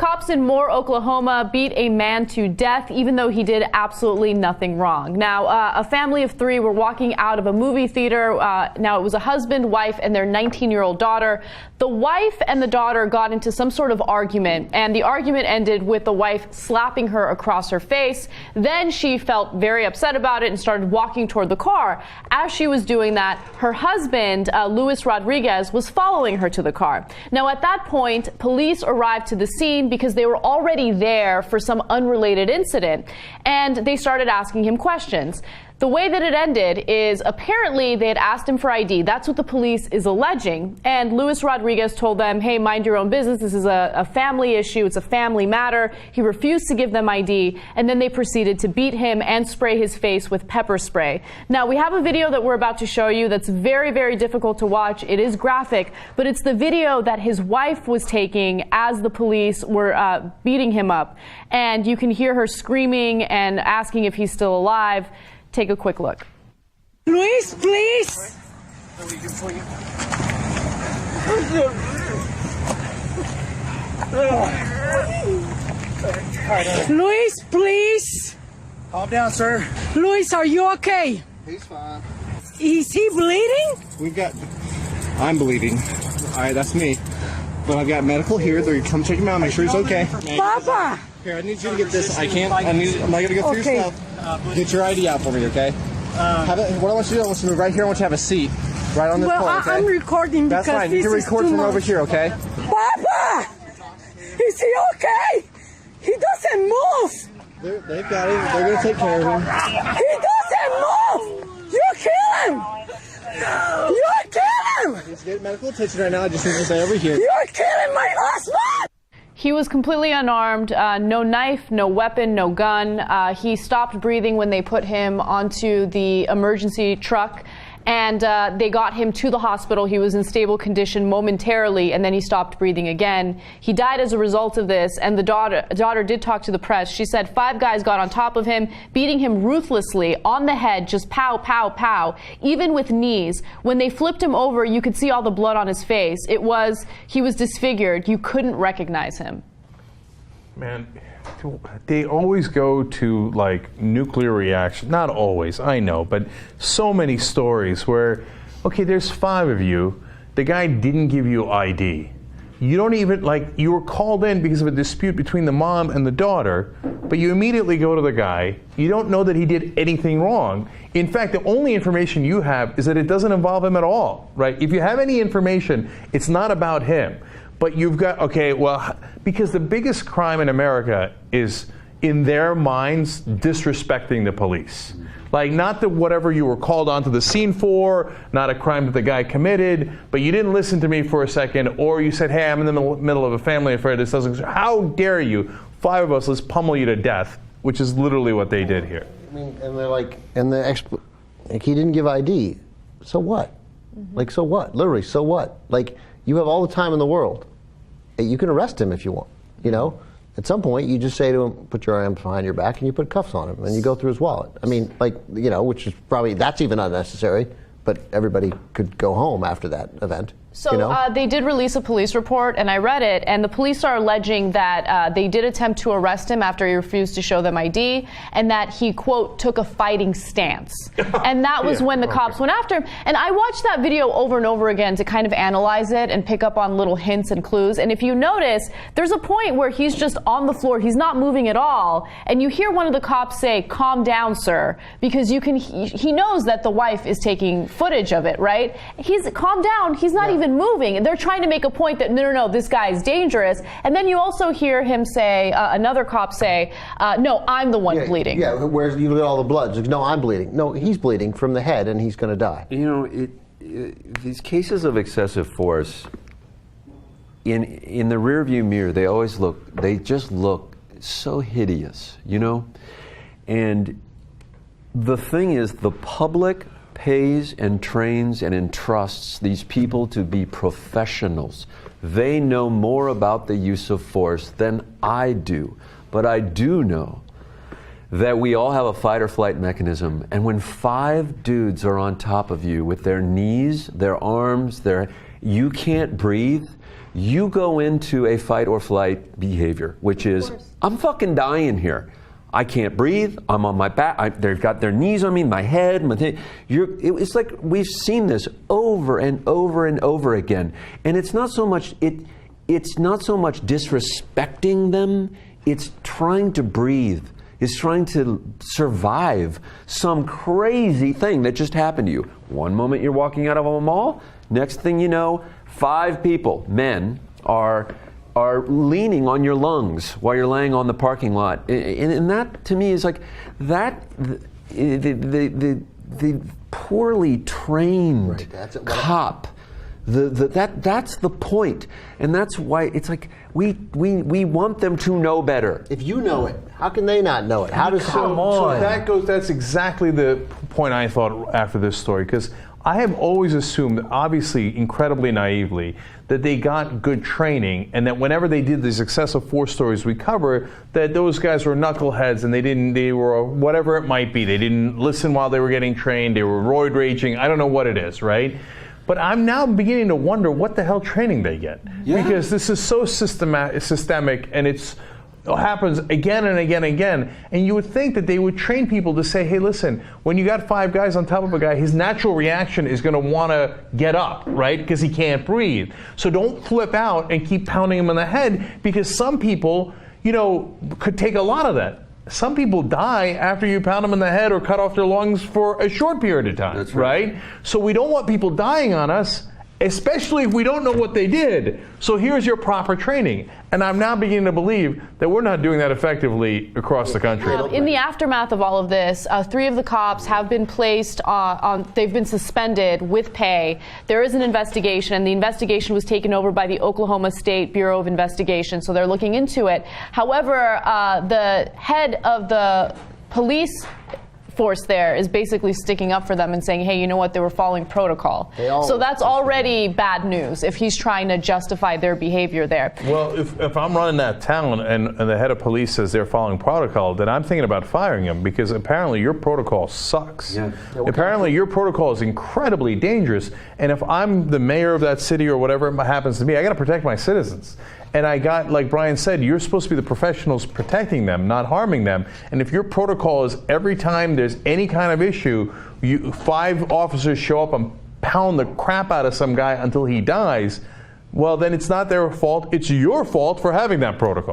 Cops in Moore, Oklahoma beat a man to death even though he did absolutely nothing wrong. Now, a family of 3 were walking out of a movie theater. Now, it was a husband, wife, and their 19-year-old daughter. The wife and the daughter got into some sort of argument, and the argument ended with the wife slapping her across her face. Then she felt very upset about it and started walking toward the car. As she was doing that, her husband, Luis Rodriguez, was following her to the car. Now, at that point, police arrived to the scene because they were already there for some unrelated incident, and they started asking him questions. The way that it ended is apparently they had asked him for ID. That's what the police is alleging. And Luis Rodriguez told them, hey, mind your own business. This is a family issue. It's a family matter. He refused to give them ID. And then they proceeded to beat him and spray his face with pepper spray. Now, we have a video that we're about to show you that's very, very difficult to watch. It is graphic, but it's the video that his wife was taking as the police were beating him up. And you can hear her screaming and asking if he's still alive. Take a quick look. Luis, please. Luis, please. Calm down, sir. Luis, are you okay? He's fine. Is he bleeding? I'm bleeding. All right, that's me. But I've got medical here. They're gonna come check him out, make sure he's okay. Papa. Here, I need you to get this. I'm not gonna go through your stuff. Get your ID out for me, okay? What I want you to do, I want you to move right here. I want you to have a seat right on this pole, okay? I'm recording because that's fine. You can record from over here, okay? Papa! Is he okay? He doesn't move! They've got him. They're going to take care of him. He doesn't move! You kill him! You kill him! He's getting medical attention right now. I just need to stay over here. You're killing my husband! He was completely unarmed, no knife, no weapon, no gun. He stopped breathing when they put him onto the emergency truck, and they got him to the hospital. He was in stable condition momentarily, and then he stopped breathing again. He died as a result of this, and the daughter did talk to the press. She said 5 guys got on top of him, beating him ruthlessly on the head, just pow, pow, pow, even with knees. When they flipped him over, you could see all the blood on his face. He was disfigured. You couldn't recognize him. Man, they always go to like nuclear reaction. Not always, I know, but so many stories where, okay, there's 5 of you. The guy didn't give you ID. You don't even, you were called in because of a dispute between the mom and the daughter, but you immediately go to the guy. You don't know that he did anything wrong. In fact, the only information you have is that it doesn't involve him at all, right? If you have any information, it's not about him. But you've got, because the biggest crime in America is, in their minds, disrespecting the police. Not that whatever you were called onto the scene for, not a crime that the guy committed, but you didn't listen to me for a second, or you said, hey, I'm in the middle of a family affair, this doesn't, how dare you, 5 of us, let's pummel you to death, which is literally what they did here. I mean, and they're he didn't give ID, so what? Mm-hmm. So what? Literally, so what? You have all the time in the world. You can arrest him if you want, At some point, you just say to him, put your arms behind your back, and you put cuffs on him, and you go through his wallet. I mean, which is probably, that's even unnecessary, but everybody could go home after that event. So they did release a police report, and I read it, and the police are alleging that they did attempt to arrest him after he refused to show them ID, and that he, quote, took a fighting stance. And that was when the cops went after him. And I watched that video over and over again to kind of analyze it and pick up on little hints and clues. And if you notice, there's a point where he's just on the floor. He's not moving at all. And you hear one of the cops say, calm down, sir, because he knows that the wife is taking footage of it, right? He's calm down. He's not even moving. And they're trying to make a point that, no, this guy is dangerous. And then you also hear him say, another cop say, no, I'm the one bleeding. Yeah, where's you look at all the blood? Like, no, I'm bleeding. No, he's bleeding from the head, and he's going to die. These cases of excessive force, in the rearview mirror, they just look so hideous, And the thing is, the public pays and trains and entrusts these people to be professionals. They know more about the use of force than I do. But I do know that we all have a fight or flight mechanism. And when 5 dudes are on top of you with their knees, their arms, you can't breathe, you go into a fight or flight behavior, which is, I'm fucking dying here. I can't breathe. I'm on my back. They've got their knees on me, my head. It's like we've seen this over and over and over again. And it's not so much it's not so much disrespecting them. It's trying to breathe. It's trying to survive some crazy thing that just happened to you. One moment you're walking out of a mall. Next thing you know, 5 people, men, are leaning on your lungs while you're laying on the parking lot. And that, to me, is like that, the poorly trained cop, that's the point. And that's why it's like, we want them to know better. If you know it, how can they not know it? How does that's exactly the point I thought after this story, because I have always assumed, obviously incredibly naively, that they got good training, and that whenever they did these excessive force stories we cover, that those guys were knuckleheads and they were whatever it might be. They didn't listen while they were getting trained. They were roid raging. I don't know what it is, right? But I'm now beginning to wonder what the hell training they get. Yeah. Because this is so systemic, and it happens again and again and again. And you would think that they would train people to say, hey, listen, when you got 5 guys on top of a guy, his natural reaction is going to want to get up, right? Because he can't breathe. So don't flip out and keep pounding him in the head, because some people, could take a lot of that. Some people die after you pound them in the head or cut off their lungs for a short period of time. That's right. So we don't want people dying on us, especially if we don't know what they did. So here's your proper training. And I'm now beginning to believe that we're not doing that effectively across the country. In the aftermath of all of this, 3 of the cops have been placed they've been suspended with pay. There is an investigation, and the investigation was taken over by the Oklahoma State Bureau of Investigation, so they're looking into it. However, the head of the police force there is basically sticking up for them and saying, hey, you know what, they were following protocol. So that's already bad news if he's trying to justify their behavior there. Well, if I'm running that town and the head of police says they're following protocol, then I'm thinking about firing him, because apparently your protocol sucks. Yeah. Apparently your protocol is incredibly dangerous, and if I'm the mayor of that city or whatever it happens to be, I got to protect my citizens. And I got, like Brian said, you're supposed to be the professionals protecting them, not harming them. And if your protocol is every time there's any kind of issue, 5 officers show up and pound the crap out of some guy until he dies, well, then it's not their fault. It's your fault for having that protocol.